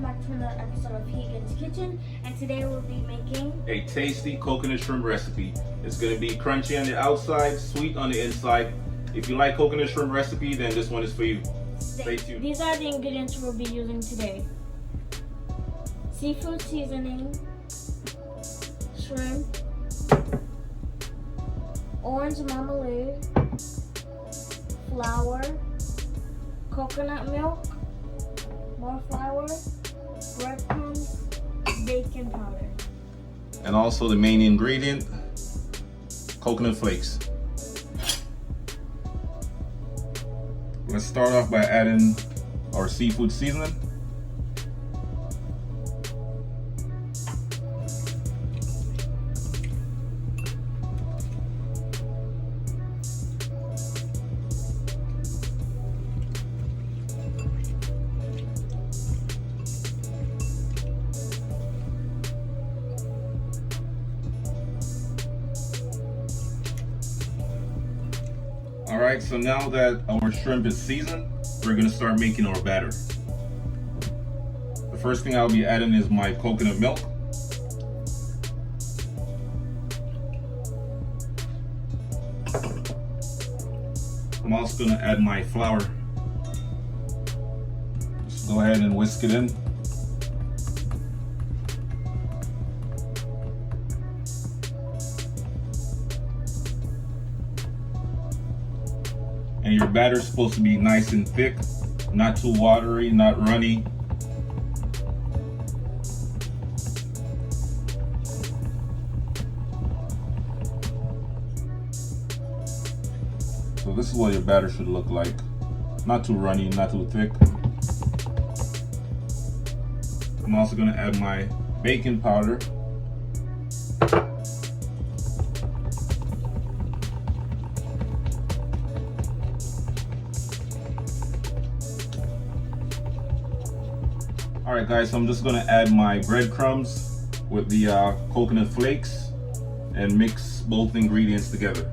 back to another episode of Higgins Kitchen, and today we'll be making a tasty coconut shrimp recipe. It's going to be crunchy on the outside, sweet on the inside. If you like coconut shrimp recipe, then this one is for you. Stay tuned. These are the ingredients we'll be using today: seafood seasoning, shrimp, orange marmalade, flour, coconut milk, more flour, breadcrumbs, bacon powder. And also the main ingredient, coconut flakes. Let's start off by adding our seafood seasoning. Alright, so now that our shrimp is seasoned, we're going to start making our batter. The first thing I'll be adding is my coconut milk. I'm also going to add my flour. Just go ahead and whisk it in. And your batter is supposed to be nice and thick, not too watery, not runny. So this is what your batter should look like. Not too runny, not too thick. I'm also going to add my baking powder. Alright guys, so I'm just going to add my breadcrumbs with the coconut flakes and mix both ingredients together.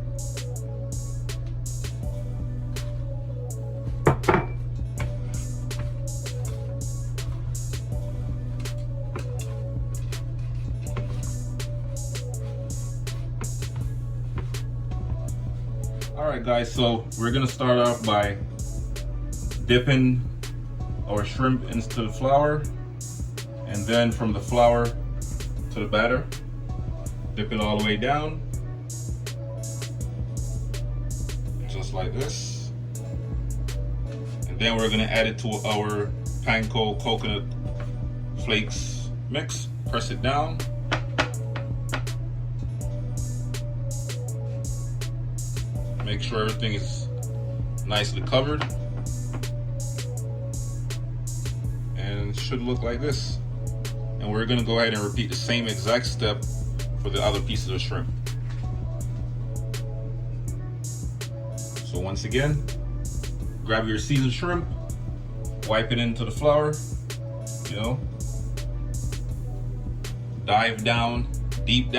Alright guys, so we're going to start off by dipping our shrimp into the flour, and then from the flour to the batter, dip it all the way down, just like this. And then we're going to add it to our panko coconut flakes mix. Press it down. Make sure everything is nicely covered. And it should look like this. And we're going to go ahead and repeat the same exact step for the other pieces of shrimp. So once again, grab your seasoned shrimp, wipe it into the flour, dive down, deep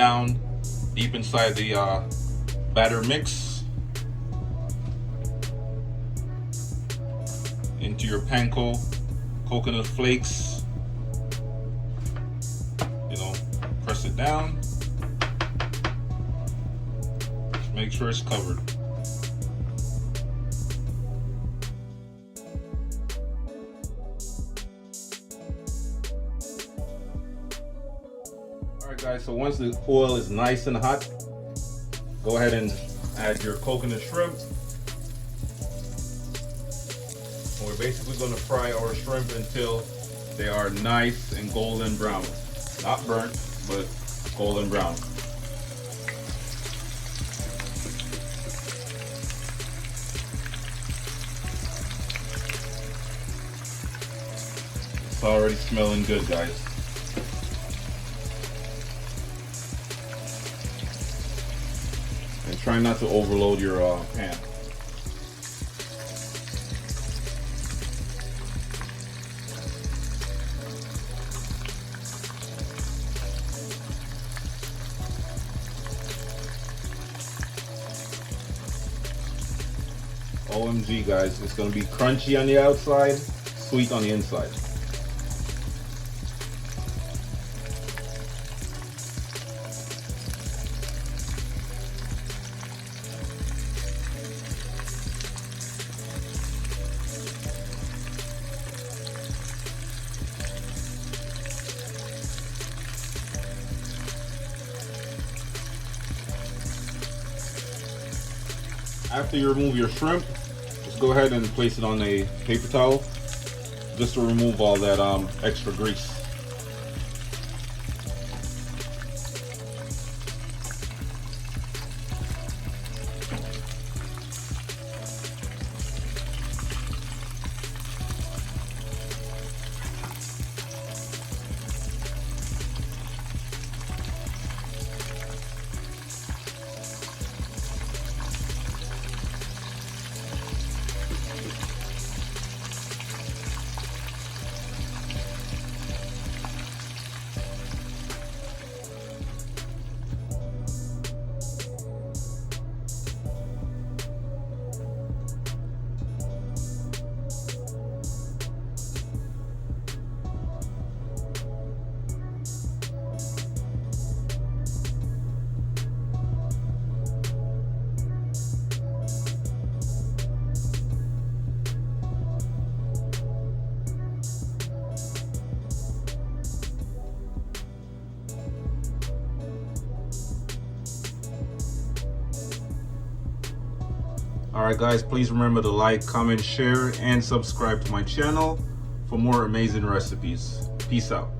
inside the batter mix into your panko coconut flakes. Press it down. Just make sure it's covered. Alright guys, so once the oil is nice and hot, go ahead and add your coconut shrimp. We're basically going to fry our shrimp until they are nice and golden brown. Not burnt, but golden brown. It's already smelling good, guys. And try not to overload your pan. OMG guys, it's gonna be crunchy on the outside, sweet on the inside. After you remove your shrimp, just go ahead and place it on a paper towel just to remove all that extra grease. Alright guys, please remember to like, comment, share, and subscribe to my channel for more amazing recipes. Peace out.